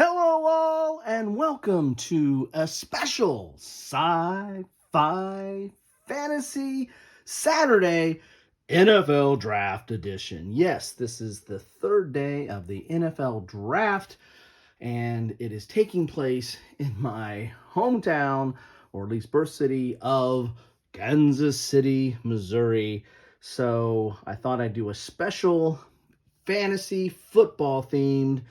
Hello, all, and welcome to a special Sci-Fi Fantasy Saturday NFL Draft Edition. Yes, this is the third day of the NFL Draft, and it is taking place in my hometown, or at least birth city, of Kansas City, Missouri. So I thought I'd do a special fantasy football themed.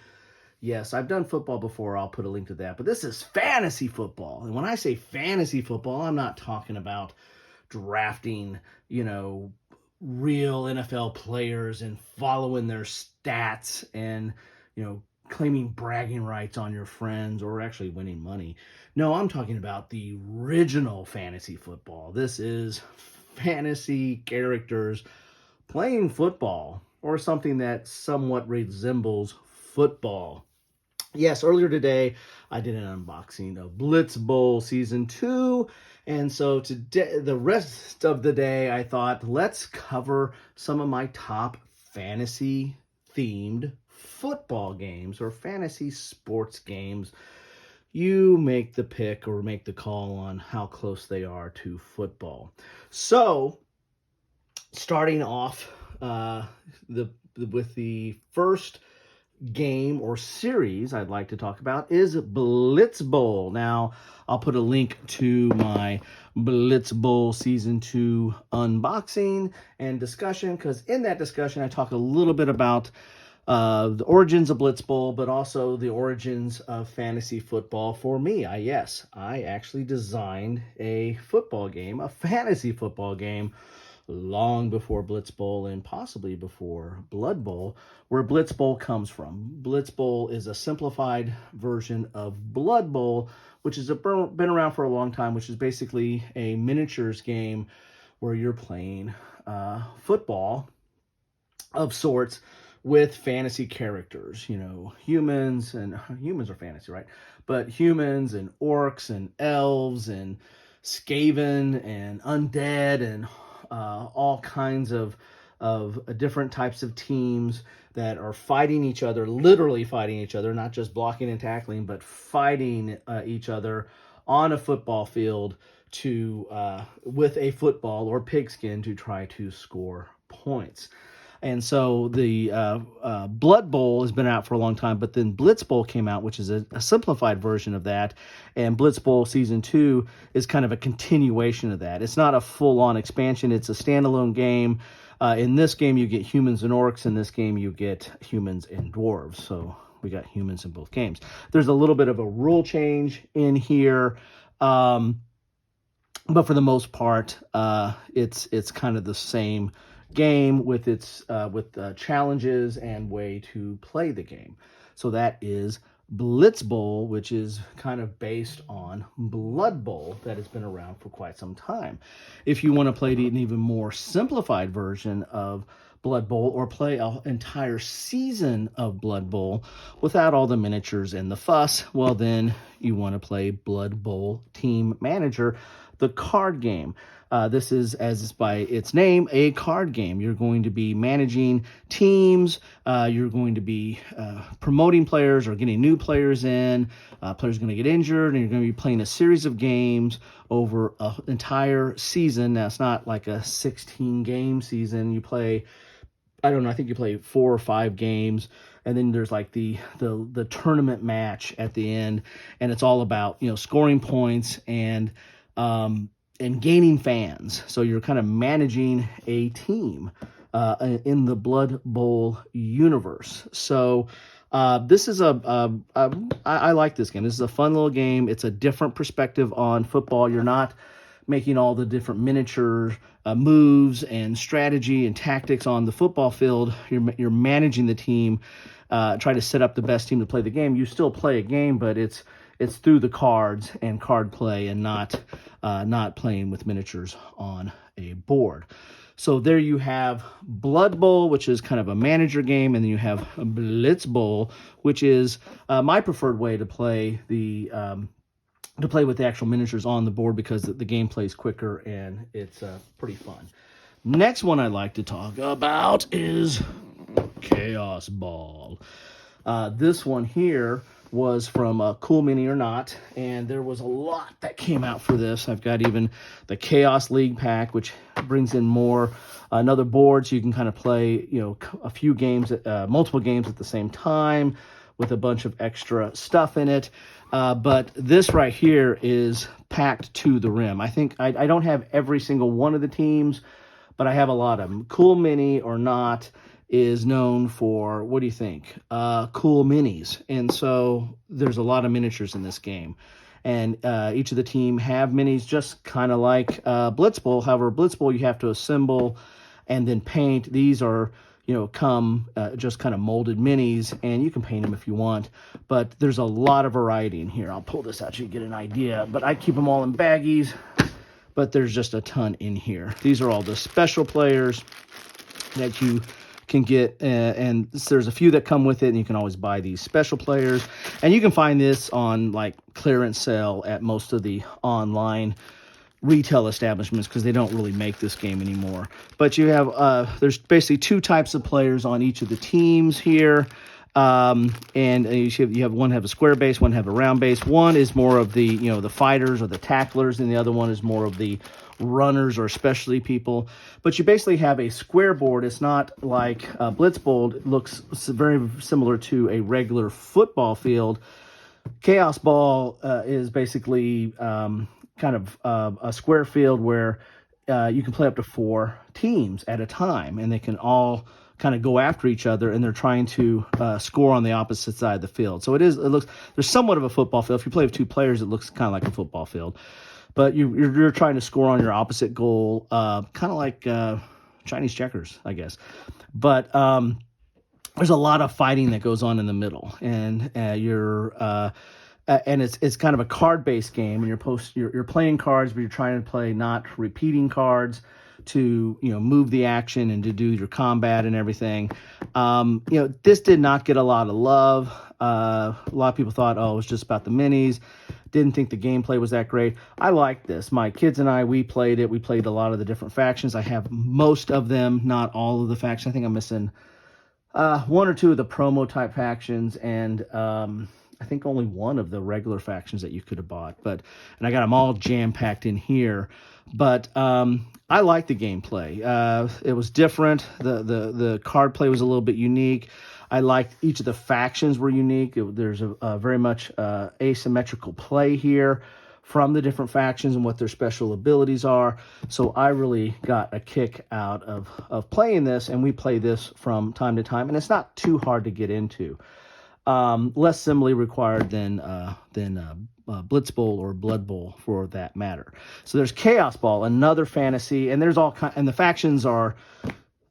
Yes, I've done football before. I'll put a link to that. But this is fantasy football. And when I say fantasy football, I'm not talking about drafting, real NFL players and following their stats and, claiming bragging rights on your friends or actually winning money. No, I'm talking about the original fantasy football. This is fantasy characters playing football or something that somewhat resembles football. Yes, earlier today I did an unboxing of Blitz Bowl Season 2. And so today, the rest of the day, I thought, let's cover some of my top fantasy themed football games or fantasy sports games. You make the pick or make the call on how close they are to football. So, starting off with the first game or series I'd like to talk about is Blitz Bowl. Now, I'll put a link to my Blitz Bowl Season 2 unboxing and discussion, because in that discussion I talk a little bit about the origins of Blitz Bowl, but also the origins of fantasy football for me. I actually designed a football game, a fantasy football game, long before Blitz Bowl and possibly before Blood Bowl, where Blitz Bowl comes from. Blitz Bowl is a simplified version of Blood Bowl, which has been around for a long time, which is basically a miniatures game where you're playing football of sorts with fantasy characters, humans are fantasy, right? But humans and orcs and elves and skaven and undead and all kinds of different types of teams that are fighting each other, literally fighting each other, not just blocking and tackling, but fighting each other on a football field with a football or pigskin to try to score points. And so the Blood Bowl has been out for a long time, but then Blitz Bowl came out, which is a simplified version of that. And Blitz Bowl Season 2 is kind of a continuation of that. It's not a full-on expansion. It's a standalone game. In this game, you get humans and orcs. In this game, you get humans and dwarves. So we got humans in both games. There's a little bit of a rule change in here. But for the most part, it's kind of the same game with its challenges and way to play the game. So that is Blitz Bowl, which is kind of based on Blood Bowl that has been around for quite some time. If you want to play an even more simplified version of Blood Bowl or play an entire season of Blood Bowl without all the miniatures and the fuss, well, then you want to play Blood Bowl Team Manager, the card game. This is, as by its name, a card game. You're going to be managing teams. You're going to be promoting players or getting new players in. Players are going to get injured, and you're going to be playing a series of games over an entire season. Now, it's not like a 16-game season. You play, I don't know, I think you play 4 or 5 games, and then there's like the tournament match at the end, and it's all about, scoring points and gaining fans. So you're kind of managing a team in the Blood Bowl universe. So this is I like this game. This is a fun little game. It's a different perspective on football. You're not making all the different miniature moves and strategy and tactics on the football field. You're managing the team, try to set up the best team to play the game. You still play a game, but it's through the cards and card play, and not playing with miniatures on a board. So there you have Blood Bowl, which is kind of a manager game, and then you have Blitz Bowl, which is my preferred way to play with the actual miniatures on the board, because the game plays quicker and it's pretty fun. Next one I'd like to talk about is Chaos Ball. This one here was from Cool Mini or Not, and there was a lot that came out for this. I've got even the Chaos League pack, which brings in more another board, so you can kind of play, a few games, multiple games at the same time, with a bunch of extra stuff in it. But this right here is packed to the rim. I think I don't have every single one of the teams, but I have a lot of them. Cool Mini or Not is known for, what do you think? Cool minis. And so there's a lot of miniatures in this game. And each of the team have minis, just kind of like Blitzball. However, Blitzball you have to assemble and then paint. These are, come just kind of molded minis, and you can paint them if you want. But there's a lot of variety in here. I'll pull this out so you get an idea. But I keep them all in baggies, but there's just a ton in here. These are all the special players that you can get, and there's a few that come with it, and you can always buy these special players. And you can find this on like clearance sale at most of the online retail establishments, because they don't really make this game anymore. But you have there's basically two types of players on each of the teams here. And you have one have a square base, one have a round base. One is more of the the fighters or the tacklers, and the other one is more of the runners or specialty people. But you basically have a square board. It's not like Blitzball. It looks very similar to a regular football field. Chaos Ball is basically kind of a square field where you can play up to 4 teams at a time, and they can all kind of go after each other, and they're trying to score on the opposite side of the field. So there's somewhat of a football field. If you play with 2 players, it looks kind of like a football field, but you're trying to score on your opposite goal, kind of like Chinese checkers, I guess. But there's a lot of fighting that goes on in the middle, and and it's kind of a card-based game, and you're playing cards, but you're trying to play not repeating cards to move the action and to do your combat and everything. This did not get a lot of love. A lot of people thought, it was just about the minis. Didn't think the gameplay was that great. I liked this. My kids and I, we played it. We played a lot of the different factions. I have most of them, not all of the factions. I think I'm missing 1 or 2 of the promo type factions, and I think only 1 of the regular factions that you could have bought. And I got them all jam-packed in here. But I liked the gameplay. It was different. The card play was a little bit unique. I liked each of the factions were unique. There's a very much asymmetrical play here from the different factions and what their special abilities are. So I really got a kick out of playing this, and we play this from time to time, and it's not too hard to get into. Less assembly required than Blitzball or Blood Bowl, for that matter. So there's Chaos Ball, another fantasy, and there's and the factions are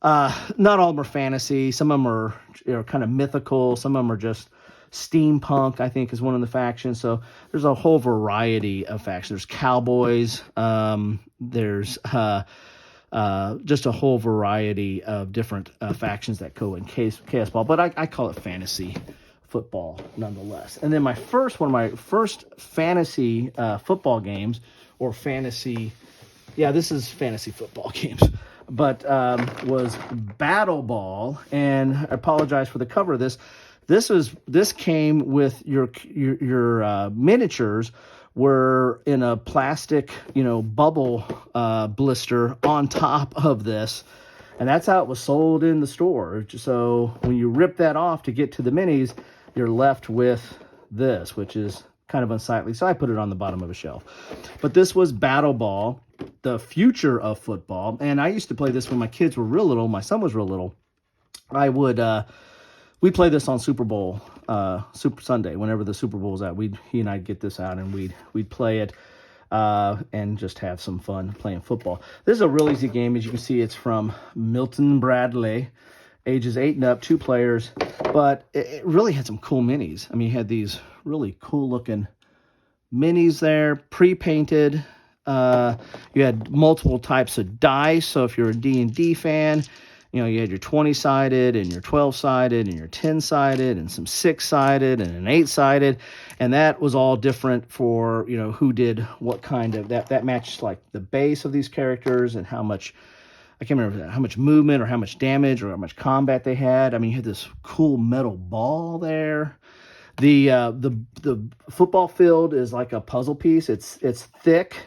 not all of them are fantasy. Some of them are kind of mythical. Some of them are just steampunk, I think, is one of the factions. So there's a whole variety of factions. There's cowboys. There's just a whole variety of different factions that go in Chaos Ball. But I call it fantasy football nonetheless. And then one of my first fantasy football games, or fantasy, this is fantasy football games, but was Battle Ball. And I apologize for the cover of this. This came with your miniatures were in a plastic bubble blister on top of this, and that's how it was sold in the store. So when you rip that off to get to the minis, you're left with this, which is kind of unsightly. So I put it on the bottom of a shelf. But this was Battle Ball, the future of football. And I used to play this when my kids were real little. My son was real little. We played this on Super Bowl, Super Sunday, whenever the Super Bowl was out. He and I'd get this out, and we'd play it and just have some fun playing football. This is a real easy game. As you can see, it's from Milton Bradley, ages 8 and up, 2 players. But it really had some cool minis. I mean, you had these really cool-looking minis there, pre-painted. You had multiple types of dice. So if you're a D&D fan, you had your 20-sided and your 12-sided and your 10-sided and some 6-sided and an 8-sided. And that was all different for, who did what kind of, that matched like the base of these characters and how much I can't remember how much movement or how much damage or how much combat they had. I mean, you had this cool metal ball there. The football field is like a puzzle piece. It's thick,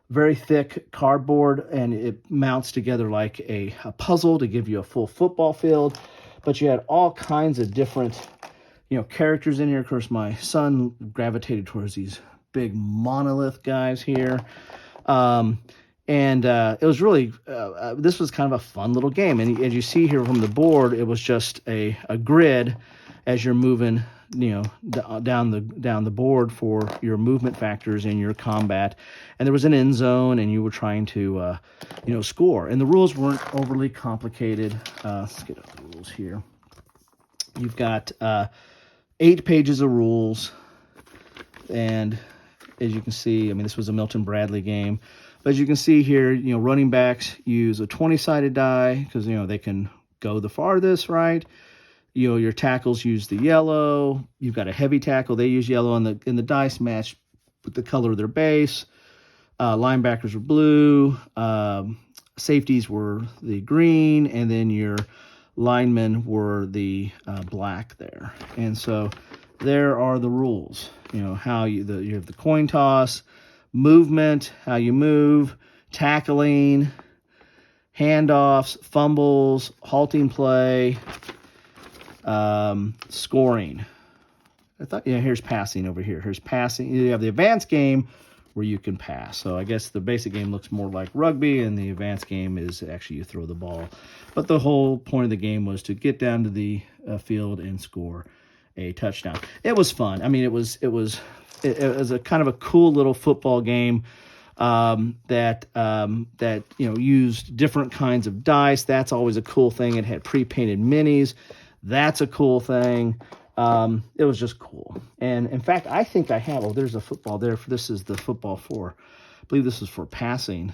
very thick cardboard, and it mounts together like a puzzle to give you a full football field. But you had all kinds of different, characters in here. Of course, my son gravitated towards these big monolith guys here. And it was really, this was kind of a fun little game. And as you see here from the board, it was just a grid as you're moving, down the board for your movement factors in your combat. And there was an end zone, and you were trying to, score. And the rules weren't overly complicated. Let's get up the rules here. You've got 8 pages of rules. And as you can see, I mean, this was a Milton Bradley game. But as you can see here, running backs use a 20-sided die because, they can go the farthest, right? Your tackles use the yellow. You've got a heavy tackle. They use yellow, and the dice match with the color of their base. Linebackers were blue. Safeties were the green, and then your linemen were the black there. And so there are the rules. How you have the coin toss, movement, how you move, tackling, handoffs, fumbles, halting play, scoring. Here's passing over here. Here's passing. You have the advanced game where you can pass. So I guess the basic game looks more like rugby, and the advanced game is actually you throw the ball. But the whole point of the game was to get down to the field and score a touchdown. It was fun. I mean, it was a kind of a cool little football game that used different kinds of dice. That's always a cool thing. It had pre-painted minis. That's a cool thing. It was just cool. And in fact, I think I have. There's a football there. This is the football for. I believe this is for passing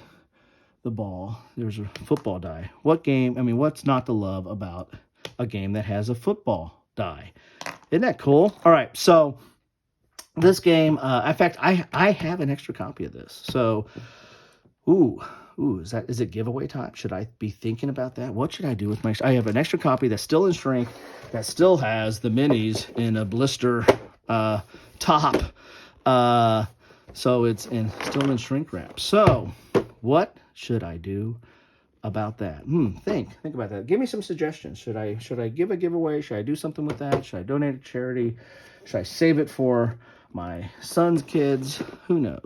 the ball. There's a football die. What's not to love about a game that has a football die? Isn't that cool? All right, so this game, in fact, I have an extra copy of this. So, is it giveaway time? Should I be thinking about that? What should I do with my? I have an extra copy that's still in shrink, that still has the minis in a blister top. So it's still in shrink wrap. So, what should I do about that? Think about that. Give me some suggestions. Should I give a giveaway? Should I do something with that? Should I donate to charity? Should I save it for my son's kids? Who knows?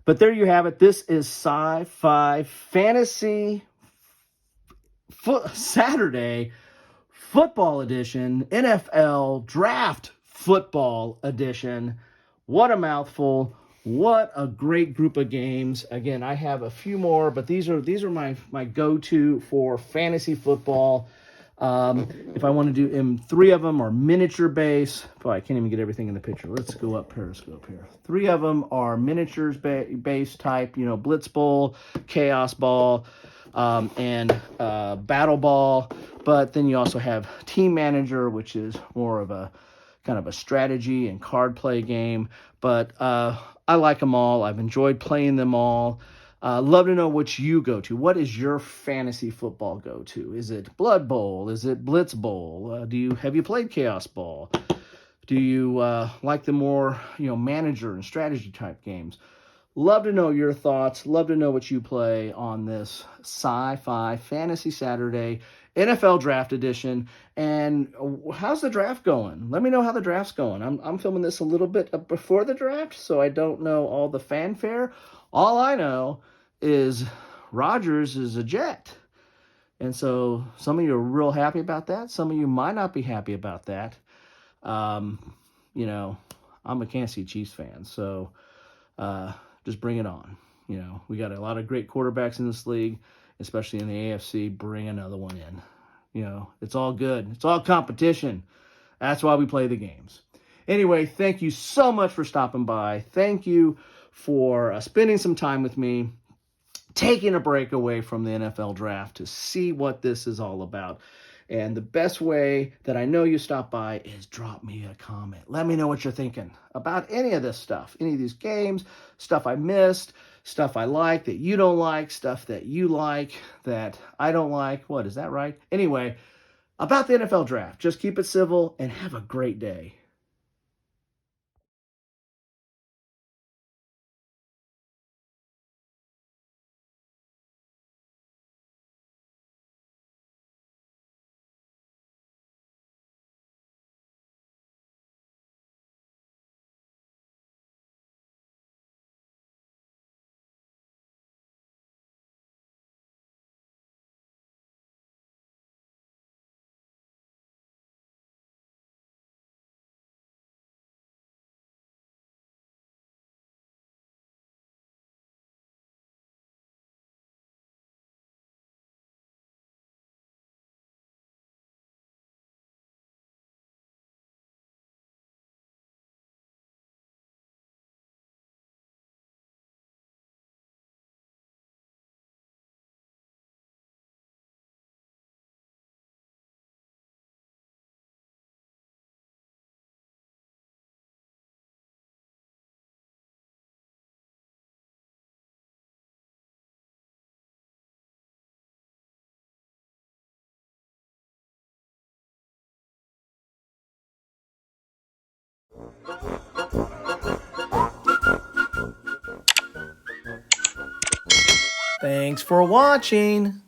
But there you have it. This is Sci-Fi Fantasy Saturday Football Edition, NFL Draft Football Edition. What a mouthful. What a great group of games. Again, I have a few more, but these are my go-to for fantasy football. If I want to do them, 3 of them are miniature base. Boy, I can't even get everything in the picture. Let's go up Periscope here. 3 of them are miniatures base type, Blitz Bowl, Chaos Ball, and Battle Ball. But then you also have Team Manager, which is more of a kind of a strategy and card play game. But I like them all. I've enjoyed playing them all. Love to know what you go to. What is your fantasy football go to? Is it Blood Bowl? Is it Blitz Bowl? Have you played Chaos Ball? Do you like the more manager and strategy type games? Love to know your thoughts. Love to know what you play on this Sci-Fi Fantasy Saturday NFL Draft Edition. And how's the draft going? Let me know how the draft's going. I'm filming this a little bit before the draft, so I don't know all the fanfare. All I know is Rodgers is a Jet. And so some of you are real happy about that. Some of you might not be happy about that. I'm a Kansas City Chiefs fan, so just bring it on. We got a lot of great quarterbacks in this league, especially in the AFC. Bring another one in. It's all good. It's all competition. That's why we play the games. Anyway, thank you so much for stopping by. Thank you for spending some time with me, taking a break away from the NFL draft to see what this is all about. And the best way that I know you stop by is drop me a comment. Let me know what you're thinking about any of this stuff, any of these games, stuff I missed, stuff I like that you don't like, stuff that you like that I don't like. What, is that right? Anyway, about the NFL draft, just keep it civil and have a great day. Thanks for watching.